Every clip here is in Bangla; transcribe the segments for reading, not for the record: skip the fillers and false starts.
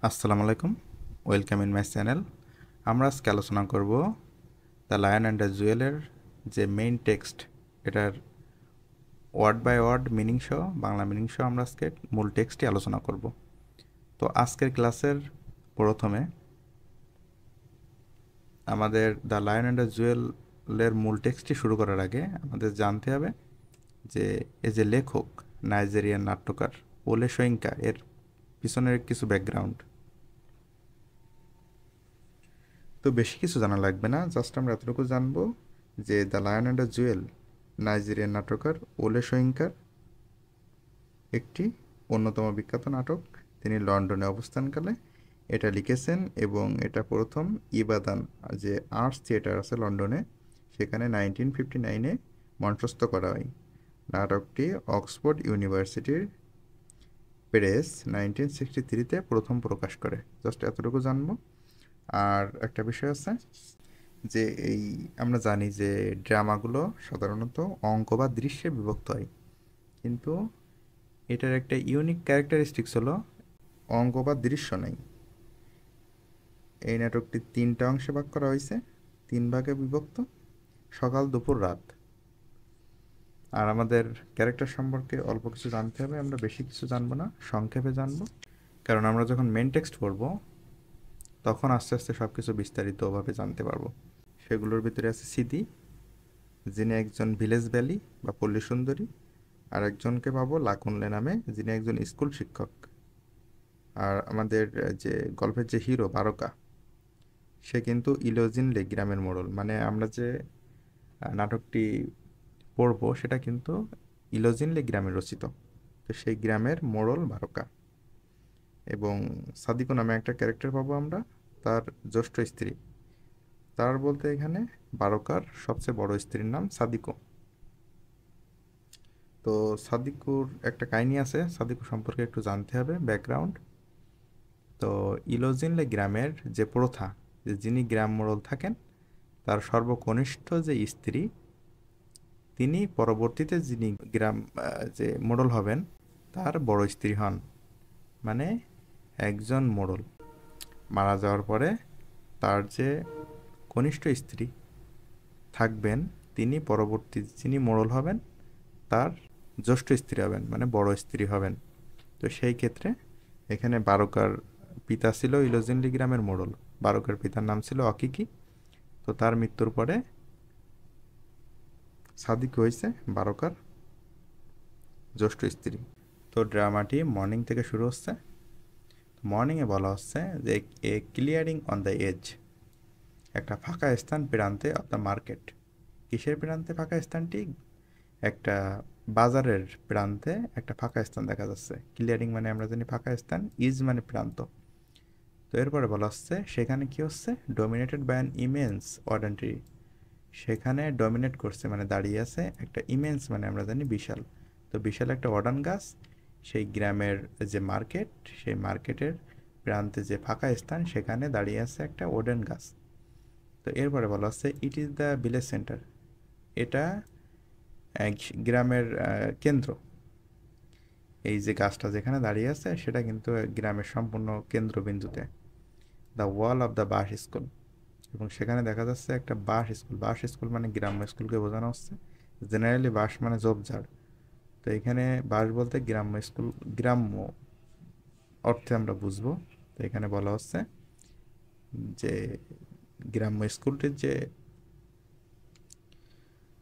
আসসালামু আলাইকুম, ওয়েলকাম ইন মাই চ্যানেল। আমরা আজকে আলোচনা করব দ্য লায়ন অ্যান্ড দ্য জুয়েলের যে মেইন টেক্সট, এটার ওয়ার্ড বাই ওয়ার্ড মিনিং সহ, বাংলা মিনিং সহ আমরা আজকে মূল টেক্সটই আলোচনা করব। তো আজকের ক্লাসের প্রথমে আমাদের দ্য লায়ন অ্যান্ড দ্য জুয়েলের মূল টেক্সটটি শুরু করার আগে আমাদের জানতে হবে যে এই যে লেখক, নাইজেরিয়ান নাট্যকার ওলে সোয়িঙ্কা, এর পিছনের কিছু ব্যাকগ্রাউন্ড। তো বেশি কিছু জানা লাগবে না, জাস্ট আমরা এতটুকু জানবো যে the lion and the Jewel Nigerian নাট্যকার ওলে সোয়িঙ্কার একটি অন্যতম বিখ্যাত নাটক। তিনি লন্ডনে অবস্থানকালে এটা লিখেছেন এবং এটা প্রথম ইবাদান, যে আর্টস থিয়েটার আছে লন্ডনে, সেখানে 1959-এ মঞ্চস্থ করা হয়। নাটকটি অক্সফোর্ড ইউনিভার্সিটির প্রেস 1963-তে প্রথম প্রকাশ করে। জাস্ট এতটুকু জানবো। আর একটা বিষয় আছে যে এই আমরা জানি যে ড্রামাগুলো সাধারণত অঙ্ক বা দৃশ্যে বিভক্ত হয়, কিন্তু এটার একটা ইউনিক ক্যারেক্টারিস্টিক্স হলো অঙ্ক বা দৃশ্য নেই। এই নাটকটি 3টা অংশে ভাগ করা হয়েছে, 3 ভাগে বিভক্ত: সকাল, দুপুর, রাত। আর আমাদের ক্যারেক্টার সম্পর্কে অল্প কিছু জানতে হবে, আমরা বেশি কিছু জানবো না, সংক্ষেপে জানবো, কারণ আমরা যখন মেন টেক্সট পড়বো তখন আস্তে আস্তে সব কিছু বিস্তারিতভাবে জানতে পারবো। সেগুলোর ভিতরে আছে সিদি, যিনি একজন ভিলেজ ভ্যালি বা পল্লী সুন্দরী, আর একজনকে পাবো লাকুনলে নামে, যিনি একজন স্কুল শিক্ষক। আর আমাদের যে গল্পের যে হিরো বারকা, সে কিন্তু ইলোজিনলে গ্রামের মোড়ল। মানে আমরা যে নাটকটি পড়বো সেটা কিন্তু ইলোজিনলে গ্রামে রচিত। তো সেই গ্রামের মোড়ল বারকা। এবং সাদিকো নামে একটা ক্যারেক্টার পাবো আমরা, তার জ্যেষ্ঠ স্ত্রী। তার বলতে এখানে বারকার সবচেয়ে বড় স্ত্রীর নাম সাদিকো। তো সাদিকুর একটা কাহিনী আছে, সাদিকু সম্পর্কে একটু জানতে হবে, ব্যাকগ্রাউন্ড। তো ইলোজিনলে গ্রামের যে প্রথা, যে যিনি গ্রাম মোড়ল থাকেন তার সর্বকনিষ্ঠ যে স্ত্রী, তিনি পরবর্তীতে যিনি গ্রাম যে মোড়ল হবেন তার বড় স্ত্রী হন। মানে একজন মোড়ল মারা যাওয়ার পরে তার যে কনিষ্ঠ স্ত্রী থাকবেন, তিনি পরবর্তী যিনি মোড়ল হবেন তার জ্যেষ্ঠ স্ত্রী হবেন, মানে বড় স্ত্রী হবেন। তো সেই ক্ষেত্রে এখানে বারকার পিতা ছিল ইলোজিনলি গ্রামের মোড়ল। বারকার পিতার নাম ছিল অকিকি। তো তার মৃত্যুর পরে সাদিক হয়েছে বারকার জ্যেষ্ঠ স্ত্রী। তো ড্রামাটি মর্নিং থেকে শুরু হচ্ছে। মর্নিংয়ে বলা হচ্ছে যে এ ক্লিয়ারিং অন দ্য এজ, একটা ফাঁকা স্থান প্রান্তে অফ দ্য মার্কেট। কিসের প্রান্তে ফাঁকা স্থানটি? একটা বাজারের প্রান্তে একটা ফাঁকা স্থান দেখা যাচ্ছে। ক্লিয়ারিং মানে আমরা জানি ফাঁকা স্থান, ইজ মানে প্রান্ত। তো এরপরে বলা হচ্ছে সেখানে কি হচ্ছে, ডোমিনেটেড বাই অ্যান ইমেন্স অর্ডানটি। সেখানে ডমিনেট করছে মানে দাঁড়িয়ে আছে একটা ইমেন্স, মানে আমরা জানি বিশাল। তো বিশাল একটা অর্ডান গাছ। সেই গ্রামের যে মার্কেট, সেই মার্কেটের প্রান্তে যে ফাঁকা স্থান, সেখানে দাঁড়িয়ে আছে একটা ওডেন গাছ। তো এরপরে বলা হচ্ছে it is the village centre, এটা এক গ্রামের কেন্দ্র। এই যে গাছটা যেখানে দাঁড়িয়ে আছে সেটা কিন্তু গ্রামের সম্পূর্ণ কেন্দ্রবিন্দুতে। The wall of the bus school, এবং সেখানে দেখা যাচ্ছে একটা বাস স্কুল। বাস স্কুল মানে গ্রাম্য স্কুলকে বোঝানো হচ্ছে। জেনারেলি বাস মানে ঝোপঝাড়, তো এখানে বাস বলতে গ্রাম্য স্কুল, গ্রাম্য অর্থে আমরা বুঝবো। তো এখানে বলা হচ্ছে যে গ্রাম্য স্কুলটির যে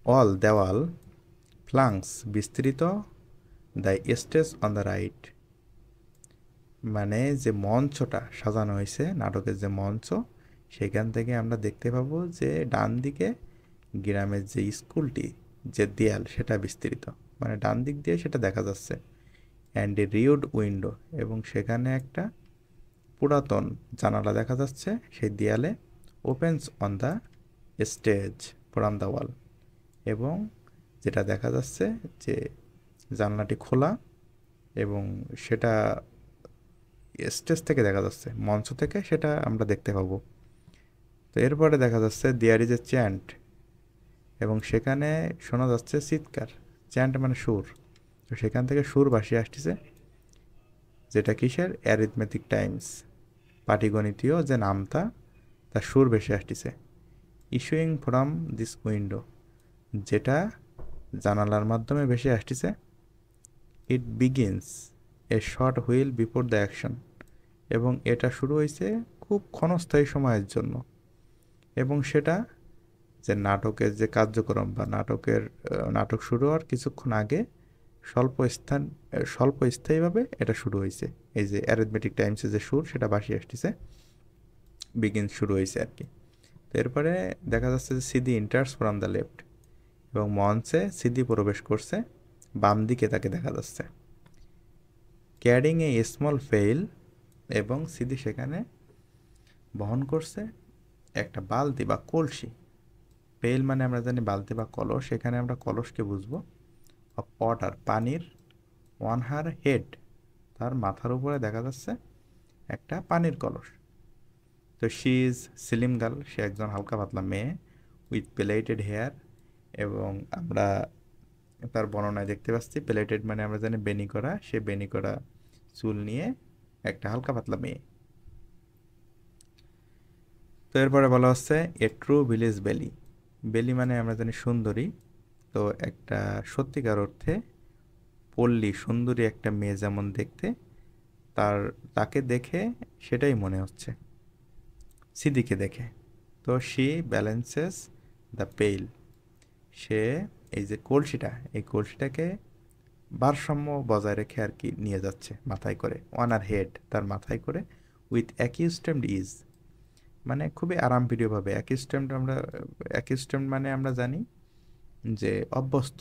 অল দেওয়াল, ফ্লাংস বিস্তৃত, the stage on the right, মানে যে মঞ্চটা সাজানো হয়েছে, নাটকের যে মঞ্চ, সেখান থেকে আমরা দেখতে পাবো যে ডান দিকে গ্রামের যে স্কুলটি, যে দেয়াল, সেটা বিস্তৃত, মানে ডান দিক দিয়ে সেটা দেখা যাচ্ছে। অ্যান্ড এ রিউড উইন্ডো, এবং সেখানে একটা পুরাতন জানালা দেখা যাচ্ছে সেই দেয়ালে। Opens on the stage from the wall, এবং যেটা দেখা যাচ্ছে যে জানলাটি খোলা, এবং সেটা স্টেজ থেকে দেখা যাচ্ছে, মঞ্চ থেকে সেটা আমরা দেখতে পাবো। তো এরপরে দেখা যাচ্ছে দেয়ার ইজ এ চ্যান্ট, এবং সেখানে শোনা যাচ্ছে চিৎকার। চ্যান্ট মানে সুর। তো সেখান থেকে সুর ভাসিয়ে আসতেছে, যেটা কিসের? অ্যারিথমেটিক টাইমস, পাটিগণিতীয় যে নামটা তার সুর বেশি আসতেছে। ইস্যুইং ফ্রম দিস উইন্ডো, যেটা জানালার মাধ্যমে বেশি আসতেছে। It begins a short while before the action, এবং এটা শুরু হয়েছে খুব ক্ষণস্থায়ী সময়ের জন্য, এবং সেটা যে নাটকের যে কার্যক্রম বা নাটক শুরু হওয়ার কিছুক্ষণ আগে স্বল্পস্থায়ীভাবে এটা শুরু হয়েছে। এই যে অ্যারিথমেটিক টাইমসে যে সুর সেটা বাসি আসতেছে, বিগিন শুরু হয়েছে আর কি। তো এরপরে দেখা যাচ্ছে যে সিদি ইন্টার্স ফ্রম দ্য লেফট, এবং মঞ্চে সিদি প্রবেশ করছে, বাম দিকে তাকে দেখা যাচ্ছে। ক্যারিং এ স্মল ফেইল, এবং সিদি সেখানে বহন করছে একটা বালতি বা কলসি। পেইল মানে আমরা জানি বালতি বা কলস, সেখানে আমরা কলসকে বুঝবো। পটার পানির, ওয়ান হার হেড, তার মাথার উপরে দেখা যাচ্ছে একটা পানির কলস। তো শি ইজ স্লিম গার্ল, সে একজন হালকা পাতলা মেয়ে, উইথ প্লেটেড হেয়ার, এবং আমরা তার বর্ণনায় দেখতে পাচ্ছি প্লেটেড মানে আমরা জানি বেনি করা, সে বেনি করা চুল নিয়ে একটা হালকা পাতলা মেয়ে। তো এরপরে বলা হচ্ছে এ ট্রু ভিলেজ বেলি। বেলি মানে আমরা জানি সুন্দরী, তো একটা সত্যিকার অর্থে পল্লী সুন্দরী একটা মেয়ে যেমন দেখতে, তাকে দেখে সেটাই মনে হচ্ছে সিদিকে দেখে। তো শি ব্যালেন্সেস দ্য পেইল, সে এই যে কলসিটা, এই কলসিটাকে ভারসাম্য বজায় রেখে আর কি নিয়ে যাচ্ছে মাথায় করে, অন আর হেড, তার মাথায় করে, উইথ অ্যাকিউস্টেমড ইজ, মানে খুবই আরামপ্রিয়ভাবে। অ্যাকিউস্টেমড মানে আমরা জানি যে অভ্যস্ত,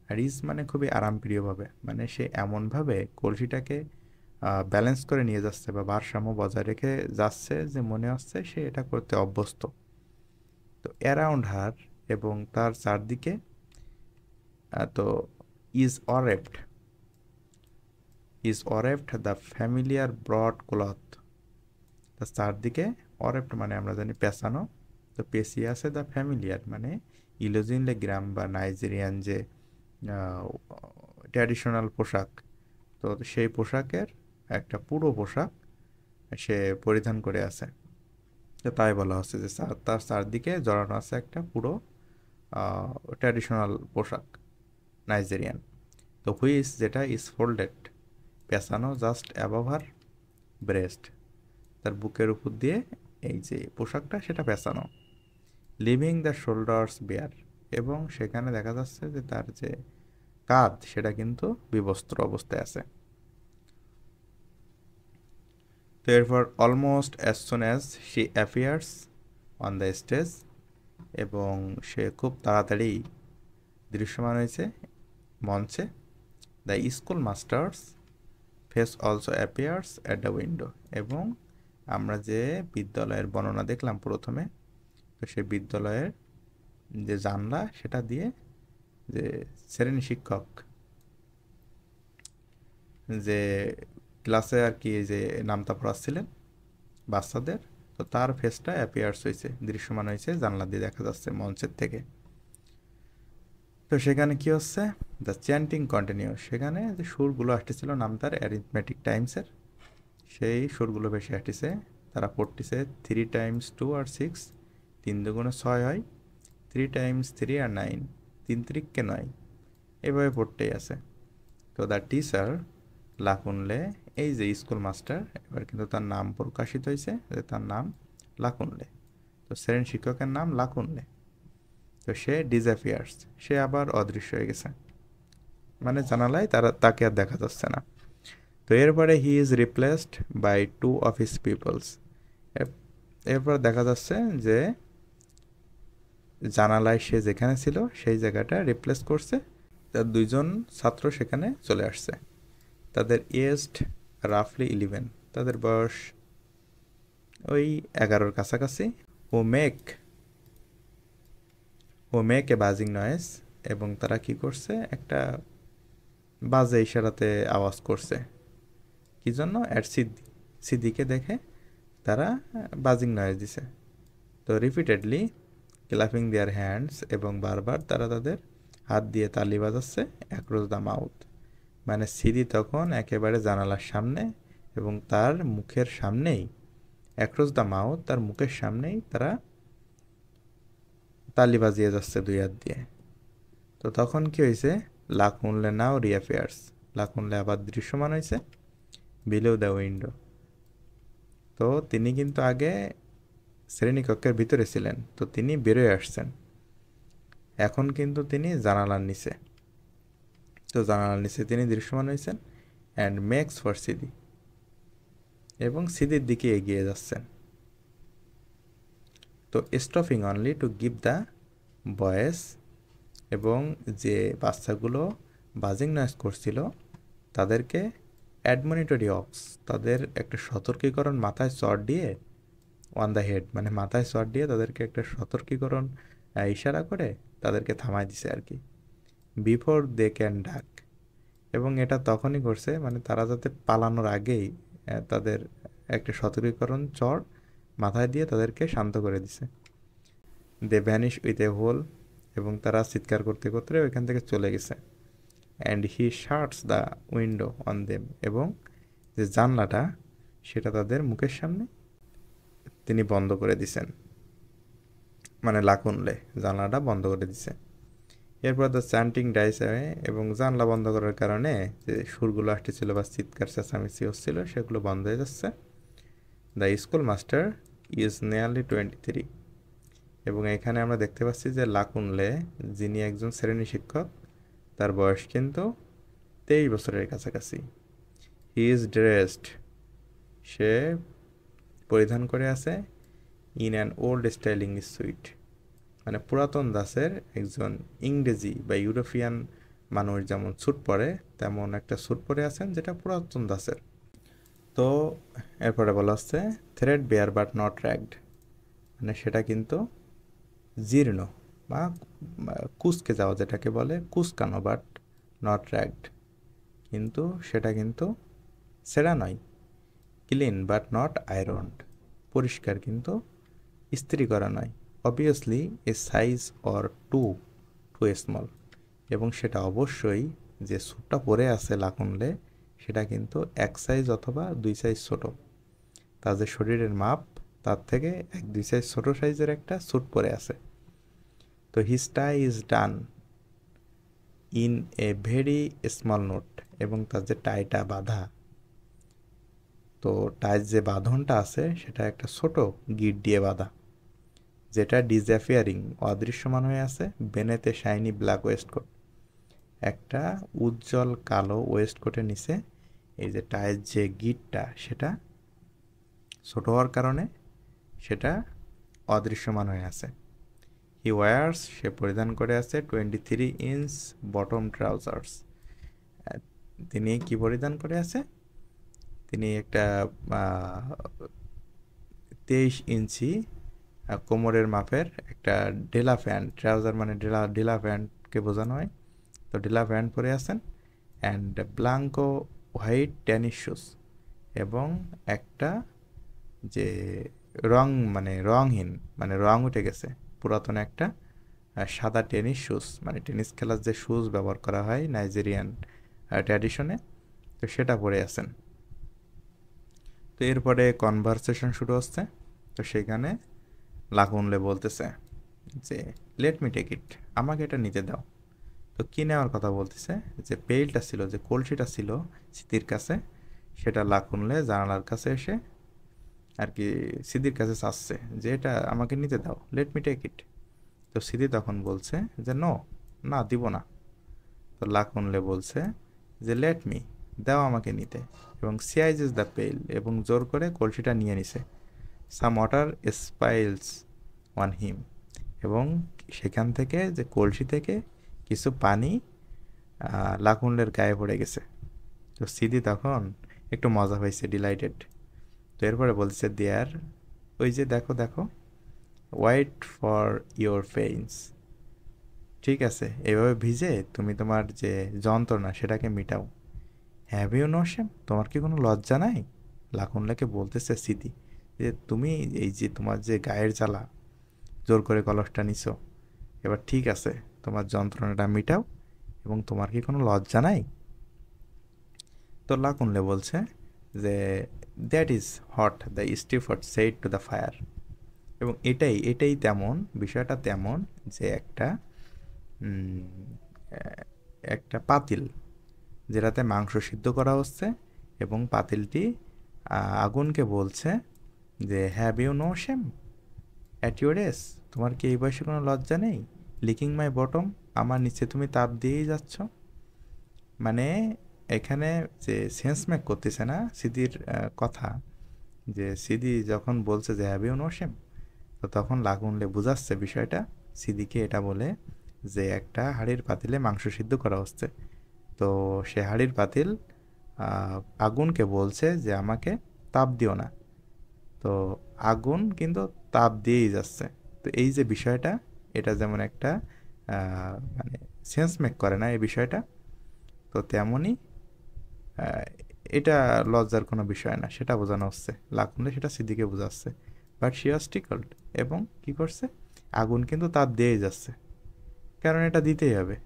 আর ইজ মানে খুবই আরামপ্রিয়ভাবে, মানে সে এমনভাবে কলসিটাকে ব্যালেন্স করে নিয়ে যাচ্ছে বা ভারসাম্য বজায় রেখে যাচ্ছে যে মনে হচ্ছে সে এটা করতে অভ্যস্ত। তো অ্যারাউন্ড হার, এবং তার চারদিকে, তো is wrapped the familiar broad cloth, তার চারদিকে অরেভড মানে আমরা জানি পেঁচানো, তো পেঁচিয়ে আছে দ্য ফ্যামিলিয়ার মানে ইলোজিনলে গ্রাম বা নাইজেরিয়ান যে ট্র্যাডিশনাল পোশাক, তো সেই পোশাকের একটা পুরো পোশাক সে পরিধান করে আছে। তো তাই বলা হচ্ছে যে তার চারদিকে জড়ানো আছে একটা পুরো ট্র্যাডিশনাল পোশাক নাইজেরিয়ান। তো হুইস যেটা ইজ ফোল্ডেড, পেঁচানো জাস্ট অ্যাবভ হার ব্রেস্ট, তার বুকের উপর দিয়ে এই যে পোশাকটা সেটা পেঁচানো। লিভিং দ্য শোল্ডার্স বেয়ার, এবং সেখানে দেখা যাচ্ছে যে তার যে কাঁধ সেটা কিন্তু বিবস্ত্র অবস্থায় আছে। তো এরপর almost as soon as she appears on the stage, এবং সে খুব তাড়াতাড়ি দৃশ্যমান হয়েছে মঞ্চে। The school masters face also appears at the window, এবং আমরা যে বিদ্যালয়ের বর্ণনা দেখলাম প্রথমে, তো সেই বিদ্যালয়ের যে জানলা সেটা দিয়ে যে শ্রেণী শিক্ষক যে ক্লাসে আর কি যে নামতা পড়াচ্ছিলেন বাচ্চাদের, তো তার ফেসটা অ্যাপিয়ার্স হয়েছে, দৃশ্যমান হয়েছে জানলা দিয়ে দেখা যাচ্ছে মঞ্চের থেকে। তো সেখানে কি হচ্ছে, দ্য চ্যান্টিং কন্টিনিউ, সেখানে যে সুরগুলো আসতেছিল নামতার অ্যারিথমেটিক টাইমসের, সেই সুরগুলো বেশি আসতেছে। তারা পড়তেছে 3 টাইমস 2 আর 6, 3 দুগুণে 6 হয়, 3 টাইমস 3 আর 9, 3 3কে 9, এভাবে পড়তেই আছে। তো দ্য টিচার লাকুনলে, এই যে স্কুল মাস্টার, এবার কিন্তু তার নাম প্রকাশিত হয়েছে যে তার নাম লাকুনলে, তো শ্রেণী শিক্ষকের নাম লাকুনলে। তো সে ডিসঅ্যাপিয়ার্স, সে আবার অদৃশ্য হয়ে গেছে, মানে জানালায় তাকে আর দেখা যাচ্ছে না। তো এরপরে he is replaced by 2 of his peoples, এরপর দেখা যাচ্ছে যে জানালায় সে যেখানে ছিল সেই জায়গাটা রিপ্লেস করছে, তার 2জন ছাত্র সেখানে চলে আসছে। তাদের এজড রাফলি 11, তাদের বয়স ওই 11-র কাছাকাছি। ও মেক এ বাজিং নয়েজ, এবং তারা কি করছে, একটা বাজে ইশারাতে আওয়াজ করছে। কি জন্য, সিদ্দিকে দেখে তারা বাজিং নয়েজ দিছে। তো রিপিটেডলি ক্লাপিং দেয়ার হ্যান্ডস, এবং বারবার তারা তাদের হাত দিয়ে তালি বাজাচ্ছে অ্যাক্রস দ্য মাউথ, মানে সিদি তখন একেবারে জানালার সামনে এবং তার মুখের সামনেই অ্যাক্রস দ্য মাউথ, তার মুখের সামনেই তারা তালি বাজিয়ে যাচ্ছে দুই হাত দিয়ে। তো তখন কি হয়েছে, লাকুনলে নাও রিঅ্যাপিয়ার্স, লাকুনলে আবার দৃশ্যমান হয়েছে বিলো দ্য উইন্ডো। তো তিনি কিন্তু আগে শ্রেণীকক্ষের ভিতরে ছিলেন, তো তিনি বেরোয় আসছেন, এখন কিন্তু তিনি জানালার নিচে। তো জানালার নিচে তিনি দৃশ্যমান হয়েছেন অ্যান্ড মেক্স ফর সিদি, এবং সিদির দিকে এগিয়ে যাচ্ছেন। তো stopping only to give the বয়েস, এবং যে বাচ্চাগুলো বাজিং নয়েজ করছিল তাদেরকে অ্যাডমনিটরি অক্স, তাদের একটা সতর্কীকরণ মাথায় চট দিয়ে, অন দ্য হেড মানে মাথায় চট দিয়ে তাদেরকে একটা সতর্কীকরণ ইশারা করে তাদেরকে থামায় দিছে আর কি, বিফোর দে ক্যান ডাক। এবং এটা তখনই করছে মানে তারা যাতে পালানোর আগেই তাদের একটা সতর্কীকরণ চড় মাথায় দিয়ে তাদেরকে শান্ত করে দিছে। They vanish with a howl, এবং তারা চিৎকার করতে করতে ওইখান থেকে চলে গেছে। And he shuts the window on them, এবং যে জানলাটা সেটা তাদের মুখের সামনে তিনি বন্ধ করে দিছেন, মানে লাকুনলে জানলাটা বন্ধ করে দিছে। এরপর দ্য চ্যান্টিং ডাইস অ্যাওয়ে, এবং জানলা বন্ধ করার কারণে যে সুরগুলো আসতেছিল বা চিৎকার চেঁচামেচি হচ্ছিল সেগুলো বন্ধ হয়ে যাচ্ছে। The school master is nearly 23, এবং এখানে আমরা দেখতে পাচ্ছি যে লাকুনলে যিনি একজন শ্রেণী শিক্ষক, তার বয়স কিন্তু 23 বছরের কাছাকাছি। হি ইজ ড্রেসড, সে পরিধান করে আছে in an old style English sweet, মানে পুরাতন দাসের একজন ইংরেজি বা ইউরোপিয়ান মানুষ যেমন স্যুট পরে তেমন একটা স্যুট পরে আছেন যেটা পুরাতন দাসের। তো এরপরে বলা হচ্ছে threadbare but not ragged, মানে সেটা কিন্তু জীর্ণ বা কুচকে যাওয়া, যেটাকে বলে কুচকানো, বাট নট র্যাগড, কিন্তু সেটা কিন্তু ছেঁড়া নয়। ক্লিন বাট নট আয়রনড, পরিষ্কার কিন্তু ইস্ত্রি করা নয়। Obviously a size or too small, এবং সেটা অবশ্যই যে স্যুটটা পরে আছে লাকুনলে সেটা কিন্তু এক সাইজ অথবা 2 সাইজ ছোট, তার যে শরীরের মাপ তার থেকে 1-2 সাইজ ছোট সাইজের একটা স্যুট পরে আছে। তো his tie is done in a very small knot, এবং তার যে টাইটা বাঁধা, তো টাইর যে বাঁধনটা আছে সেটা একটা ছোট গিট দিয়ে বাঁধা, যেটা ডিসঅ্যাপিয়ারিং অদৃশ্যমান হয়ে আছে বেনেতে শাইনি ব্ল্যাক ওয়েস্টকোট, একটা উজ্জ্বল কালো ওয়েস্টকোটের নিচে এই যে টাইয়ের যে গিটটা সেটা ছোট হওয়ার কারণে সেটা অদৃশ্যমান হয়ে আছে। হি ওয়ার্স, সে পরিধান করে আছে 23 ইঞ্চ বটম ট্রাউজার্স, তিনি কি পরিধান করে আছে, তিনি একটা 23 ইঞ্চি কোমরের মাপের একটা ঢিলা প্যান্ট, ট্রাউজার মানে ঢিলা প্যান্টকে বোঝানো হয়, তো ঢিলা প্যান্ট পরে আছেন। And Blanco white tennis shoes, এবং একটা যে মানে রংহীন মানে রং উঠে গেছে পুরাতন একটা সাদা টেনিস শুজ, মানে টেনিস খেলার যে শুজ ব্যবহার করা হয় নাইজেরিয়ান ট্র্যাডিশনে, তো সেটা পরে আছেন। তো এরপরে কনভারসেশন শুরু হচ্ছে। তো সেখানে লাকুনলে বলতেছে যে লেট মি টেক ইট, আমাকে এটা নিতে দাও। তো কী নেওয়ার কথা বলতেছে, যে পেইলটা ছিল, যে কলসিটা ছিল সিদির কাছে, সেটা লাকুনলে জানালার কাছে এসে আর কি সিদির কাছে চাচ্ছে যে এটা আমাকে নিতে দাও, লেট মি টেক ইট। তো সিদি তখন বলছে যে নো, না দিব না। তো লাকুনলে বলছে যে লেট মি, দাও আমাকে নিতে, এবং সিআইজেস দ্য পেইল, এবং জোর করে কলসিটা নিয়ে নিছে। সাম ওয়াটার স্পাইলস অন হিম, এবং সেখান থেকে যে কলসি থেকে কিছু পানি লাকুনলের গায়ে পড়ে গেছে। তো সিদি তখন একটু মজা হয়েছে, ডিলাইটেড। তো এরপরে বলছে দেয়ার, ওই যে দেখো দেখো, ওয়াইট ফর ইয়োর পেইন্স, ঠিক আছে এভাবে ভিজে তুমি তোমার যে যন্ত্রণা সেটাকে মিটাও। হ্যাভ ইউ নো শেম, তোমার কি কোনো লজ্জা নাই? লাকুনলাকে বলতেছে সিদি যে তুমি এই যে তোমার যে গায়ের জ্বালা, জোর করে কলসটা নিছো, এবার ঠিক আছে তোমার যন্ত্রণাটা মিটাও, এবং তোমার কি কোনো লজ্জা নাই? তো লাকুনলে বলছে যে that is hot the stiffered side to the fire. এবং এটাই তেমন, বিষয়টা তেমন যে উম, একটা পাতিল যেটাতে মাংস সিদ্ধ করা হচ্ছে, এবং পাতিলটি আগুনকে বলছে যে have you no shame at your ass, তোমার কি এই বয়সে কোনো লজ্জা নেই? লিকিং মাই বটম, আমার নিচে তুমি তাপ দিয়েই যাচ্ছ। মানে এখানে যে সেন্স মেক করতেছে না সিদির কথা, যে সিদি যখন বলছে যে হ্যাভ ইউ নো শেম, তো তখন লাগুনলে বুঝাচ্ছে বিষয়টা সিদিকে, এটা বলে যে একটা হাঁড়ির পাতিলে মাংস সিদ্ধ করা হচ্ছে। তো সে হাঁড়ির পাতিল আগুনকে বলছে যে আমাকে তাপ দিও না। তো আগুন কিন্তু তাপ দিয়েই যাচ্ছে। তো এই যে বিষয়টা, এটা যেমন একটা মানে সেন্স মেক করে না এই বিষয়টা, তো তেমনই আহ, এটা লজ্জার কোনো বিষয় না সেটা বোঝানো হচ্ছে, লাকুন্ডে সেটা সিদ্দিকে বোঝাচ্ছে। বাট শি ওয়াজ টিকলড, এবং কি করছে, আগুন কিন্তু তাপ দিয়েই যাচ্ছে, কারণ এটা দিতেই হবে।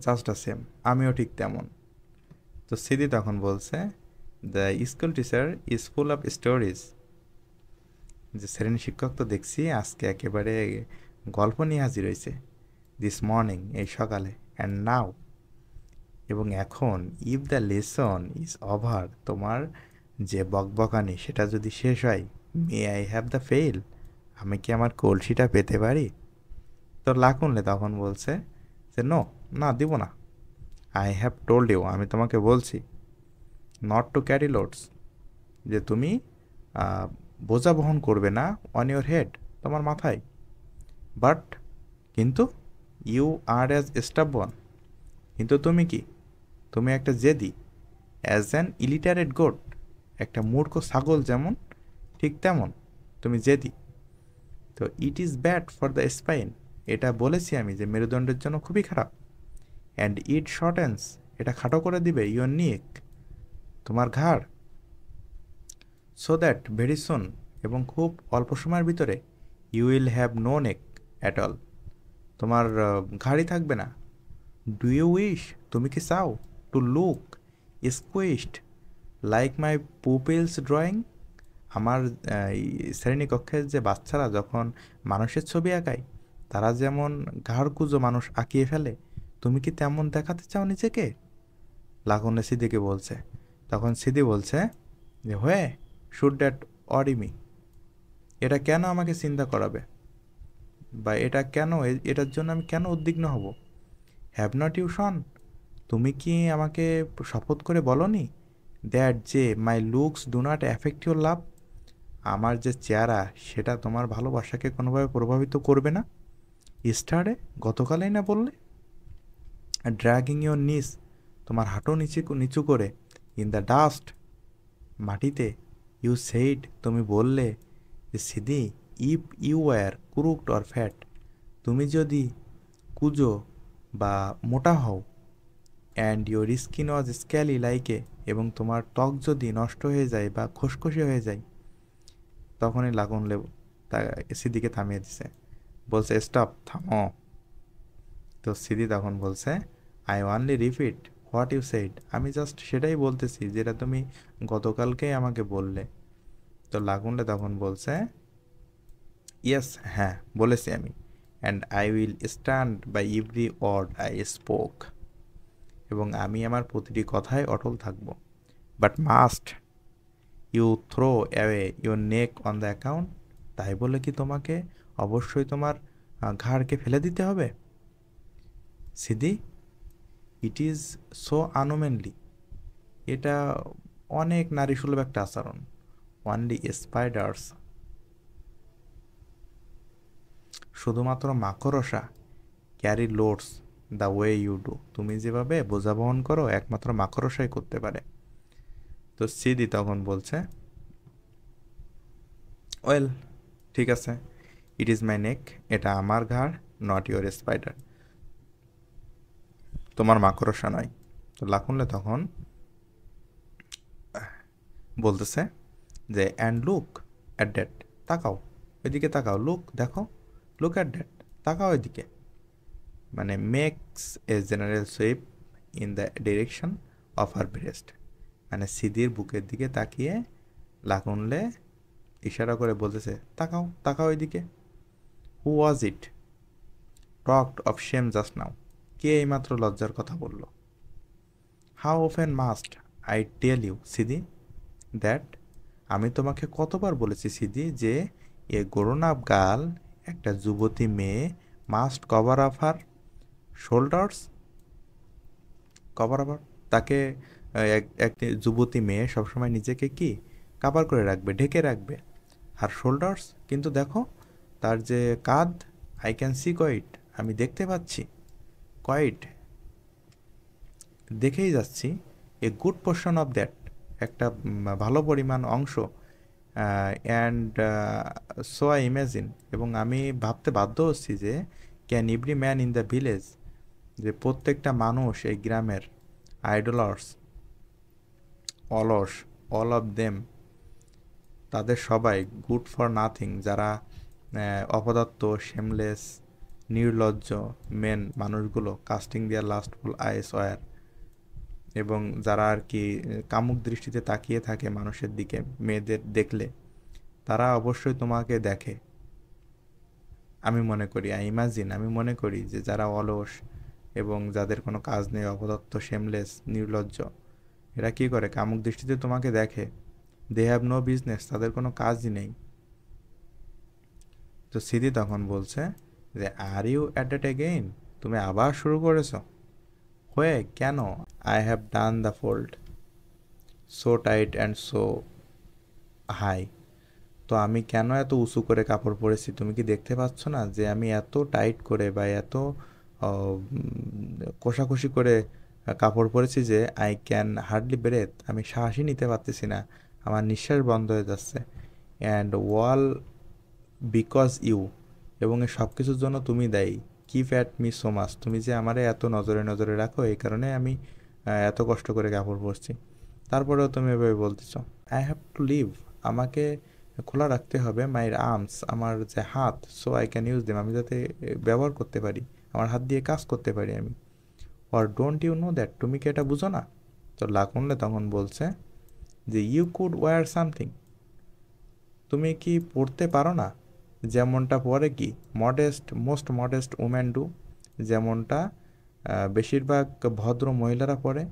জাস্ট সেম, আমিও ঠিক তেমন। তো সিদি তখন বলছে the school teacher is full of stories, যে শ্রেণী শিক্ষক তো দেখছি আজকে একেবারে গল্প নিয়ে হাজির হয়েছে, দিস মর্নিং, এই সকালে, অ্যান্ড নাও, এবং এখন, if the lesson is over, তোমার যে বকবকানি সেটা যদি শেষ হয়, may I have the fail, আমি কি আমার কলসিটা পেতে পারি? তো লাকুনলে তখন বলছে যে নো, না দিব না। আই হ্যাভ টোল্ড ইউ, আমি তোমাকে বলছি, নট টু ক্যারি লোডস, যে তুমি বোঝা বহন করবে না, অন ইউর হেড, তোমার মাথায়। বাট, কিন্তু, ইউ আর অ্যাজ স্টাবন, কিন্তু তুমি কি, তুমি একটা জেদি, অ্যাজ অ্যান ইলিটারেট গোট, একটা মূর্খ ছাগল যেমন, ঠিক তেমন তুমি জেদি। তো it is bad for the spine, এটা বলেছি আমি যে মেরুদণ্ডের জন্য খুবই খারাপ। অ্যান্ড ইট শর্টেন্স, এটা খাটো করে দিবে ইউর নিক, তোমার ঘাড়। সো দ্যাট ভেরি সুন, এবং খুব অল্প সময়ের ভিতরে, you will have no neck at all, তোমার ঘাড়ই থাকবে না। ডু ইউ উইশ, তুমি কি চাও, to look squished like my pupils drawing, আমার এই শ্রেণীকক্ষের যে বাচ্চারা যখন মানুষের ছবি আঁকায়, তারা যেমন ঘাড় কুঁজো মানুষ আঁকিয়ে ফেলে, তুমি কি তেমন দেখাতে চাও নিজেকে? লাগুনে সিদিকে বলছে। তখন সিদি বলছে যে হয়ে, শুড দ্যাট অরি মি, এটা কেন আমাকে চিন্তা করাবে, বা এটা কেন, এটার জন্য আমি কেন উদ্বিগ্ন হব? হ্যাভ নট ইউ শন, তুমি কি আমাকে শপথ করে বলনি দ্যাট যে my looks do not affect your love, আমার যে চেহারা সেটা তোমার ভালোবাসাকে কোনোভাবে প্রভাবিত করবে না? ইস্টারে, গতকালেই না বললে? ড্র্যাগিং ইউর নিস, তোমার হাঁটু নিচু নিচু করে, ইন দ্য ডাস্ট, মাটিতে, ইউ সেইড, তুমি বললে যে Sidi, if you were crooked or fat, তুমি যদি কুজো বা মোটা হও, and your skin was scaly like, এবং তোমার ত্বক যদি নষ্ট হয়ে যায় বা খসখসে হয়ে যায়, তখনই লাগুন লেবু তা সিদিকে থামিয়ে দিছে, বলছে স্টপ, থামো। তো সিদি তখন বলছে I only repeat what you said, আমি জাস্ট সেটাই বলতেছি যেটা তুমি গতকালকেই আমাকে বললে। তো লাগুনলে তখন বলছে ইয়েস, হ্যাঁ বলেছি আমি, and I will stand by every word I spoke, এবং আমি আমার প্রতিটি কথায় অটল থাকব। But must you throw away your neck on the account, তাই বলে কি তোমাকে অবশ্যই তোমার ঘাড়কে ফেলে দিতে হবে? Sidi, it is so unmanly, এটা অনেক নারীসুলভ একটা আচরণ। অনলি স্পাইডার্স, শুধুমাত্র মাকড়সা, carry loads the way you do, তুমি যেভাবে বোঝা বহন করো একমাত্র মাকড়সাই করতে পারে। তো সিদি তখন বলছে ওয়েল, ঠিক আছে, ইট ইজ মাই নেক, এটা আমার ঘাড়, নট ইউর স্পাইডার, তোমার মাকড়সা নয়। তো লাকুনলে তখন বলতেছে যে অ্যান্ড লুক অ্যাট দ্যাট, তাকাও, ওইদিকে তাকাও, লুক দেখো, লুক অ্যাট দ্যাট, তাকাও ওইদিকে, মানে makes a general sweep in the direction of her breast, মানে সিদির বুকের দিকে তাকিয়ে লাকুনলে ইশারা করে বলতেছে, তাকাও তাকাও এদিকে। Who was it talked of shame just now? কে এইমাত্র লজ্জার কথা বলল? How often must I tell you Sidi that? আমি তোমাকে কতবার বলেছি সিদি যে এ গ্রোন আপ গার্ল, একটা যুবতী মেয়ে, মাস্ট কভার আপ হার শোল্ডার্স। কভার আপ, তাকে একটি যুবতী মেয়ে সবসময় নিজেকে কি কাভার করে রাখবে, ঢেকে রাখবে। আর শোল্ডার্স, কিন্তু দেখো তার যে কাঁধ, আই ক্যান সি কোয়াইট, আমি দেখতে পাচ্ছি, কোয়াইট দেখেই যাচ্ছি, a good portion of that, একটা ভালো পরিমাণ অংশ। অ্যান্ড সো আই ইমাজিন, এবং আমি ভাবতে বাধ্য হচ্ছি যে can every man in the village, যে প্রত্যেকটা মানুষ এই গ্রামের, আইডলার্স, অলস, অল অফ দেম, তাদের সবাই, গুড ফর নাথিং, যারা অপদার্থ, শেমলেস, নির্লজ্জ মেন মানুষগুলো, কাস্টিং দেয়ার লাস্টফুল আইস ওয়ার, এবং যারা আর কি কামুক দৃষ্টিতে তাকিয়ে থাকে মানুষের দিকে, মেয়েদের দেখলে, তারা অবশ্যই তোমাকে দেখে। আমি মনে করি, আই ইমাজিন, আমি মনে করি যে যারা অলস এবং যাদের কোনো কাজ নেই, অপদার্থ, শেমলেস, নির্লজ্জ, এরা কি করে কামুক দৃষ্টিতে তোমাকে দেখে। দে হ্যাভ নো বিজনেস, তাদের কোনো কাজই নেই। তো সিদি তখন বলছে যে are you at it again, তুমি আবার শুরু করেছো? হয়ে কেন? I have done the fold so tight and so high. তো আমি কেন এত উঁচু করে কাপড় পরেছি, তুমি কি দেখতে পাচ্ছ না যে আমি এত টাইট করে বা এত কষাকষি করে কাপড় পরেছি যে আই ক্যান হার্ডলি ব্রেথ, আমি শ্বাসই নিতে পারতেছি না, আমার নিঃশ্বাস বন্ধ হয়ে যাচ্ছে। অ্যান্ড ওয়াল বিকজ ইউ, এবং এই সব কিছুর জন্য তুমি দায়ী। Keep at me so much, তুমি যে আমারে এত নজরে নজরে রাখো, এই কারণে আমি এত কষ্ট করে কাপড় পরছি। তারপরেও তুমি এভাবে বলতেছ। আই হ্যাভ টু লিভ, আমাকে খোলা রাখতে হবে মাই আর্মস, আমার যে হাত, so I can use them, আমি যাতে ব্যবহার করতে পারি, আমার হাত দিয়ে কাজ করতে পারি আমি। Or don't you know that, তুমি কি এটা বুঝো না? তো লাকুন্ডে তখন বলছে যে ইউ কুড ওয়্যার সামথিং, তুমি কি পড়তে পারো না যেমনটা পরে কি modest, most modest woman do, যেমনটা বেশিরভাগ ভদ্র মহিলারা পরে,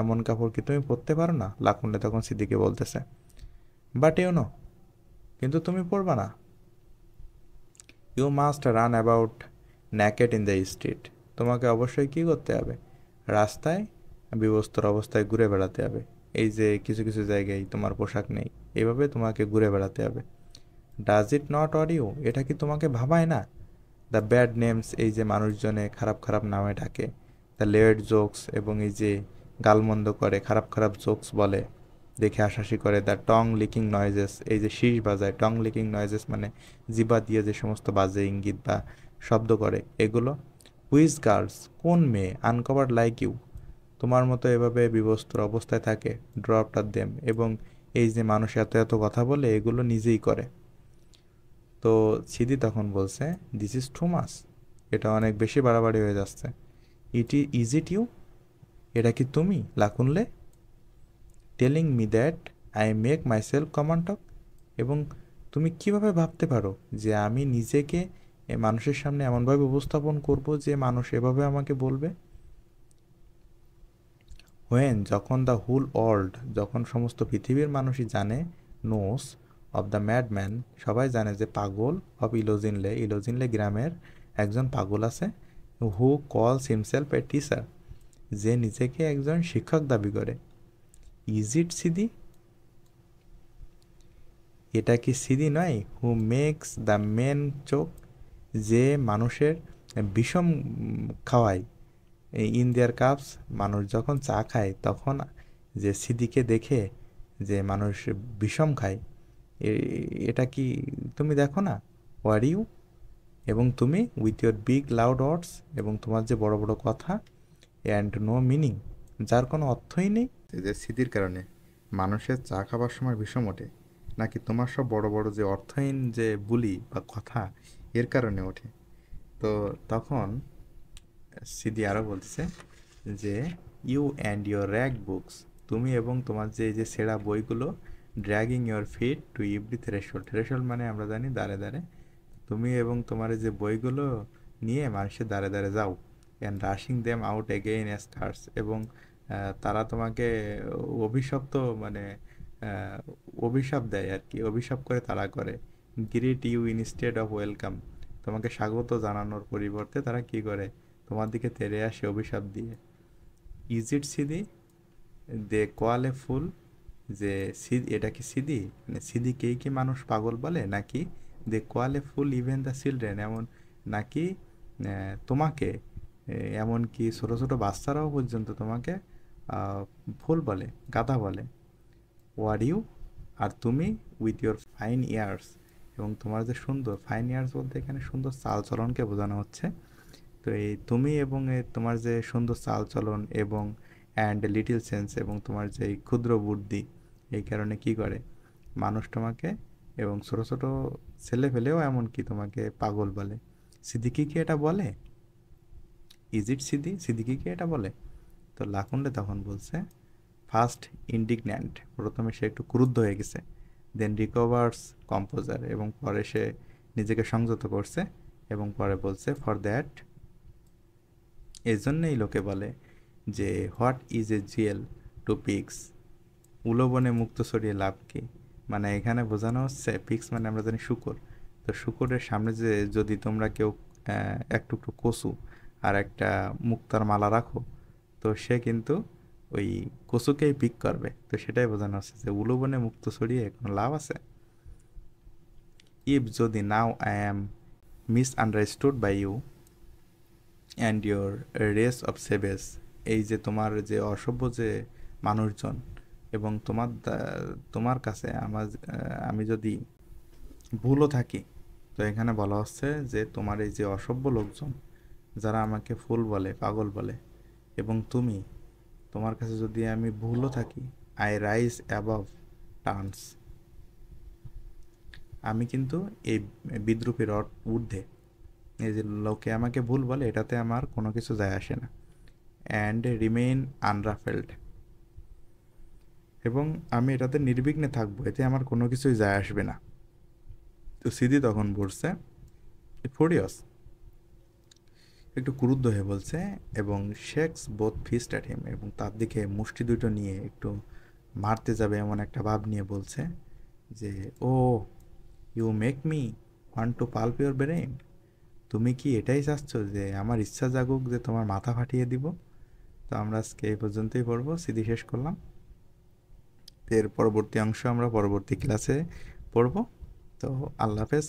এমন কাপড় কি তুমি পরতে পারো না? লাকুন্ডে তখন সিদ্দিকে বলতেছে, বাট ইউ নো, কিন্তু তুমি পরবা না। You must run about naked in the street, তোমাকে অবশ্যই কী করতে হবে, রাস্তায় বিবস্ত্র অবস্থায় ঘুরে বেড়াতে হবে। এই যে কিছু কিছু জায়গায় তোমার পোশাক নেই, এইভাবে তোমাকে ঘুরে বেড়াতে হবে। Does it not or you, এটা কি তোমাকে ভাবায় না? দ্য ব্যাড নেমস, এই যে মানুষজনে খারাপ খারাপ নামে ডাকে, দ্য লেড জোকস, এবং এই যে গালমন্দ করে, খারাপ খারাপ জোকস বলে, দেখে হাসাহাসি করে, দ্য টং লিকিং নয়েজেস, এই যে শীষ বাজায়, টং লিকিং নয়েজেস মানে জিবা দিয়ে যে সমস্ত বাজে ইঙ্গিত বা শব্দ করে, এগুলো। হুইজ গার্লস, কোন মেয়ে, আনকভার্ড লাইক ইউ, তোমার মতো এভাবে বিবস্ত্র অবস্থায় থাকে, ড্রপড অ্যাট দেম, এবং এই যে মানুষ এত এত কথা বলে, এগুলো নিজেই করে। তো সিদি তখন বলছে, দিস ইজ টু মাচ, এটা অনেক বেশি বাড়াবাড়ি হয়ে যাচ্ছে। ইজ ইট ইউ, এটা কি তুমি Lakunle? Telling me that I make myself common, এবং তুমি কিভাবে ভাবতে পারো যে আমি নিজেকে মানুষের সামনে এমনভাবে উপস্থাপন করব যে মানুষ এভাবে আমাকে বলবে? হোয়েন, যখন দ্য হোল ওয়ার্ল্ড, যখন সমস্ত পৃথিবীর মানুষই জানে, নোস অফ দ্য ম্যাডম্যান, সবাই জানে যে পাগল, অফ ইলোজিনলে, ইলোজিনলে গ্রামের একজন পাগল আছে, হু কলস হিমসেলফ এ টিচার, যে নিজেকে একজন শিক্ষক দাবি করে। ইজ ইট সিদি, এটা কি সিদি নয়? হু মেক্স দ্য মেন চোখ, যে মানুষের বিষম খাওয়ায়, ইন দেয়ার কাপস, মানুষ যখন চা খায় তখন যে সিদিকে দেখে যে মানুষ বিষম খায়, এটা কি তুমি দেখো না? ওয়ার ইউ, এবং তুমি উইথ ইউর বিগ লাউড ওয়ার্ডস, এবং তোমার যে বড় বড় কথা, অ্যান্ড নো মিনিং, যার কোনো অর্থই নেই। যে স্মৃতির কারণে মানুষের চা খাবার সময় বিষম ওঠে, নাকি তোমার সব বড় বড় যে অর্থহীন যে বুলি বা কথা, এর কারণে ওঠে? তো তখন সিদি আরও বলতেছে যে you and your rag books, তুমি এবং তোমার যে এই যে ছেঁড়া বইগুলো dragging your feet to every threshold. Threshold মানে আমরা জানি দাঁড়ে দাঁড়ে। তুমি এবং তোমার এই যে বইগুলো নিয়ে মানুষের দাঁড়ে দাঁড়ে যাও, and rushing them out again as curse, এবং তারা তোমাকে অভিশপ্ত মানে আহ, অভিশাপ দেয় আর কি, অভিশাপ করে তারা করে। Greet you instead of welcome, তোমাকে স্বাগত জানানোর পরিবর্তে তারা কি করে, তোমার দিকে তেড়ে আসে অভিশাপ দিয়ে। Is it Sidi they call a fool, যে এটা কি সিদি, মানে সিদিকেই কি মানুষ পাগল বলে, নাকি they call a fool even the children, এমন নাকি তোমাকে এমনকি ছোটো ছোটো বাচ্চারাও পর্যন্ত তোমাকে ফুল বলে, গাধা বলে। ওয়ার ইউ, আর তুমি উইথ ইয়োর ফাইন ইয়ার্স, এবং তোমার যে সুন্দর, ফাইন ইয়ার্স বলতে এখানে সুন্দর চাল চলনকে বোঝানো হচ্ছে। তো এই তুমি এবং তোমার যে সুন্দর চাল চলন এবং অ্যান্ড লিটিল সেন্স, এবং তোমার যে এই ক্ষুদ্র বুদ্ধি, এই কারণে কি করে মানুষ তোমাকে, এবং ছোটো ছোটো ছেলে ফেলেও এমনকি তোমাকে পাগল বলে। সিদ্দিকি কি এটা বলে? ইজ ইট সিদি, সিদ্দিকি কি এটা বলে? তো লাকুন্ডে তখন বলছে, ফার্স্ট ইন্ডিগন্যান্ট, প্রথমে সে একটু ক্রুদ্ধ হয়ে গেছে, দেন রিকভার্স কম্পোজার, এবং পরে সে নিজেকে সংযত করছে, এবং পরে বলছে ফর দ্যাট, এই জন্যেই লোকে বলে যে what is a jewel to pigs, উলোবনে মুক্ত ছড়িয়ে লাভ কি। মানে এখানে বোঝানো হচ্ছে, পিক্স মানে আমরা জানি শুকর, তো শুকরের সামনে যে যদি তোমরা কেউ এক টুকরো কচু আর একটা মুক্তার মালা রাখো, তো সে কিন্তু ওই কচুকেই পিক করবে। তো সেটাই বোঝানো হচ্ছে যে উলোবনে মুক্ত ছড়িয়ে কোনো লাভ আছে। ইফ, যদি, now I am misunderstood by you and your race of savage, এই যে তোমার যে অসভ্য যে মানুষজন, এবং তোমার কাছে আমি যদি ভুলও থাকি, তো এখানে বলা হচ্ছে যে তোমার এই যে অসভ্য লোকজন যারা আমাকে ফুল বলে, পাগল বলে, এবং তোমার কাছে যদি আমি ভুলও থাকি, আই রাইজ অ্যাবাভ টার্নস, আমি কিন্তু এই বিদ্রুপের ঊর্ধ্বে। এই যে লোকে আমাকে ভুল বলে, এটাতে আমার কোনো কিছু যায় আসে না। অ্যান্ড রিমেইন আনরাফেলড, এবং আমি এটাতে নির্বিঘ্নে থাকবো, এতে আমার কোনো কিছুই যায় আসবে না। তো সিদি তখন বলছে, ফোরিয়াস, একটু ক্রুদ্ধ হয়ে বলছে, এবং shakes both fist at him, এবং তার দিকে মুষ্টি দুটো নিয়ে একটু মারতে যাবে এমন একটা ভাব নিয়ে বলছে যে, oh you make me want to pulp your brain, তুমি কি এটাই চাচ্ছ যে আমার ইচ্ছা জাগুক যে তোমার মাথা ফাটিয়ে দিব। তো আমরা আজকে এই পর্যন্তই পড়বো, সিদি শেষ করলাম। এর পরবর্তী অংশ আমরা পরবর্তী ক্লাসে পড়ব। তো আল্লাহ হাফেজ।